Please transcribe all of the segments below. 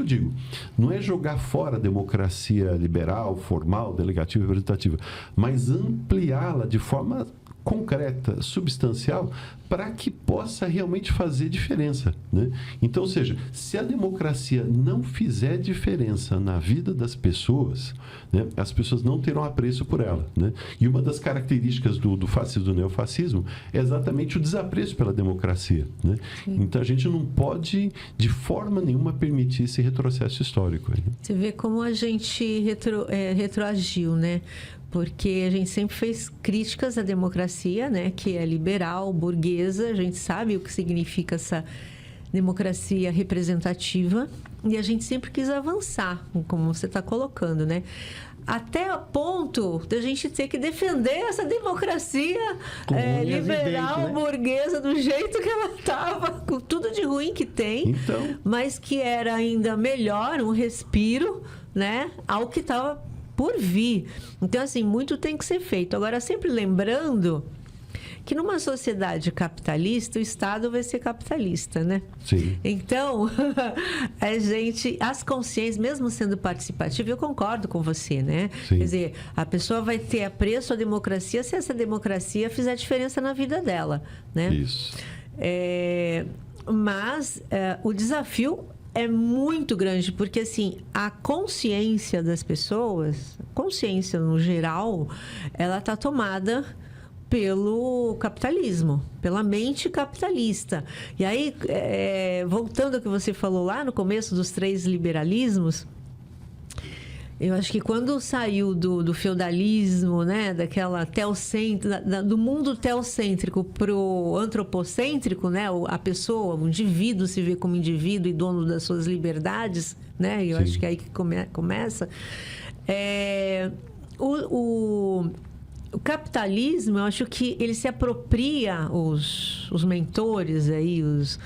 digo? Não é jogar fora a democracia liberal, formal, delegativa e representativa, mas ampliá-la de forma concreta, substancial, para que possa realmente fazer diferença, né? Então, ou seja, se a democracia não fizer diferença na vida das pessoas, né, as pessoas não terão apreço por ela, né? E uma das características do fascismo, do neofascismo, é exatamente o desapreço pela democracia, né? Então, a gente não pode, de forma nenhuma, permitir esse retrocesso histórico, né? Você vê como a gente retroagiu, né? Porque a gente sempre fez críticas à democracia, né? Que é liberal, burguesa. A gente sabe o que significa essa democracia representativa. E a gente sempre quis avançar, como você está colocando, né? Até a ponto de a gente ter que defender essa democracia liberal, né? Burguesa, do jeito que ela estava, com tudo de ruim que tem, então... mas que era ainda melhor, um respiro, né? Ao que estava por vir. Então, assim, muito tem que ser feito. Agora, sempre lembrando que numa sociedade capitalista, o Estado vai ser capitalista, né? Sim. Então, as consciências, mesmo sendo participativa, eu concordo com você, né? Sim. Quer dizer, a pessoa vai ter apreço à democracia se essa democracia fizer diferença na vida dela, né? Isso. Mas o desafio é muito grande, porque assim, a consciência das pessoas, consciência no geral, ela está tomada pelo capitalismo, pela mente capitalista. E aí, voltando ao que você falou lá no começo dos 3 liberalismos, eu acho que quando saiu do feudalismo, né, daquela do mundo teocêntrico para o antropocêntrico, né, a pessoa, o indivíduo se vê como indivíduo e dono das suas liberdades, né, eu acho que é aí que começa. O capitalismo, eu acho que ele se apropria, os mentores aí, os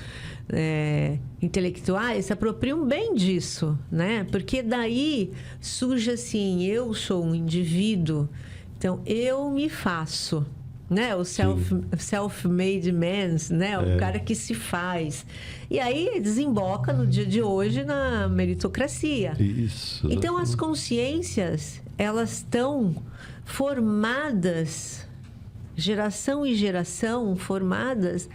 intelectuais se apropriam bem disso, né? Porque daí surge assim, eu sou um indivíduo, então eu me faço, né? O self-made man, né? O cara que se faz. E aí desemboca no dia de hoje na meritocracia. Isso. Então as consciências, elas estão formadas, geração e geração formadas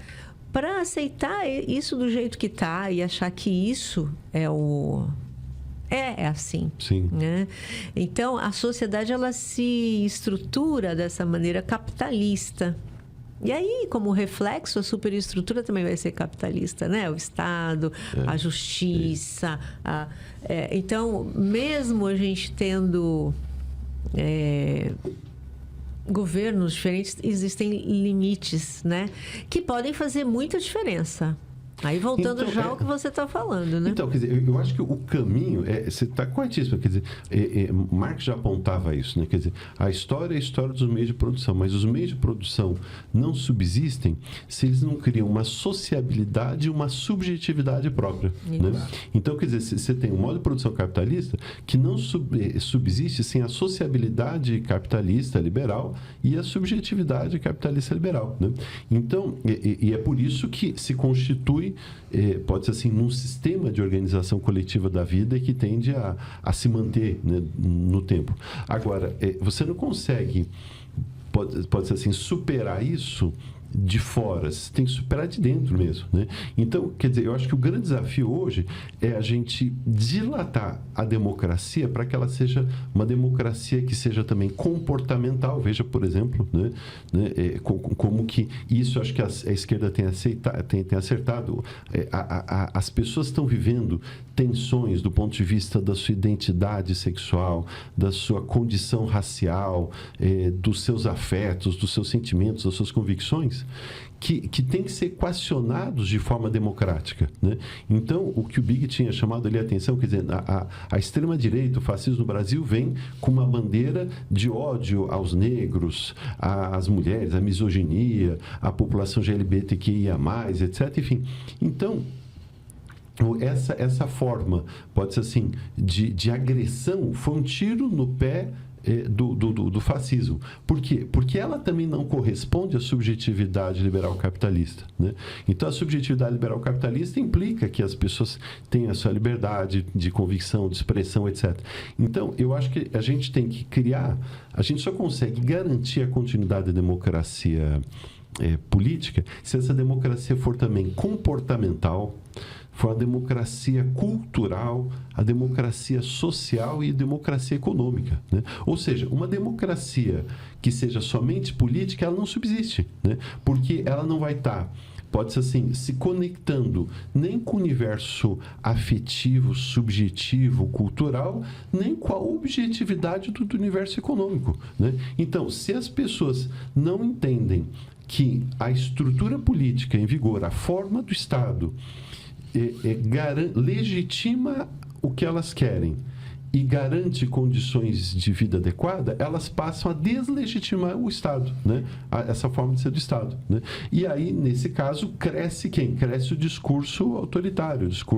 para aceitar isso do jeito que está e achar que isso é assim. Sim. Né? Então, a sociedade ela se estrutura dessa maneira capitalista. E aí, como reflexo, a superestrutura também vai ser capitalista, né? O Estado, a justiça. Então, mesmo a gente tendo governos diferentes, existem limites, né? Que podem fazer muita diferença. Aí voltando então, ao que você está falando, né? Então, quer dizer, eu acho que o caminho, você está corretíssimo, quer dizer, Marx já apontava isso, né? Quer dizer, a história é a história dos meios de produção, mas os meios de produção não subsistem se eles não criam uma sociabilidade e uma subjetividade própria, né? Então, quer dizer, você tem um modo de produção capitalista que não subsiste sem a sociabilidade capitalista liberal e a subjetividade capitalista liberal, né? Então, e é por isso que se constitui pode ser assim, num sistema de organização coletiva da vida que tende a se manter, né, no tempo. Agora, você não consegue, pode ser assim, superar isso de fora, você tem que superar de dentro mesmo, né? Então, quer dizer, eu acho que o grande desafio hoje é a gente dilatar a democracia para que ela seja uma democracia que seja também comportamental. Veja, por exemplo, né, como que isso, acho que a esquerda tem acertado. As pessoas estão vivendo tensões do ponto de vista da sua identidade sexual, da sua condição racial, dos seus afetos, dos seus sentimentos, das suas convicções, que tem que ser equacionados de forma democrática, né? Então, o que o Big tinha chamado ali a atenção, quer dizer, a extrema-direita, o fascismo no Brasil, vem com uma bandeira de ódio aos negros, às mulheres, à misoginia, à população LGBTQIA+, etc. Enfim, então, essa forma, pode ser assim, de agressão, foi um tiro no pé do fascismo. Por quê? Porque ela também não corresponde à subjetividade liberal capitalista, né? Então, a subjetividade liberal capitalista implica que as pessoas tenham a sua liberdade de convicção, de expressão, etc. Então, eu acho que a gente tem que criar... A gente só consegue garantir a continuidade da democracia política se essa democracia for também comportamental, for a democracia cultural, a democracia social e a democracia econômica, né? Ou seja, uma democracia que seja somente política, ela não subsiste, né? Porque ela não vai estar, pode ser assim, se conectando nem com o universo afetivo, subjetivo, cultural, nem com a objetividade do universo econômico, né? Então, se as pessoas não entendem que a estrutura política em vigor, a forma do Estado, legitima o que elas querem e garante condições de vida adequada, elas passam a deslegitimar o Estado, né? Essa forma de ser do Estado, né? E aí, nesse caso, cresce quem? Cresce o discurso autoritário, o discurso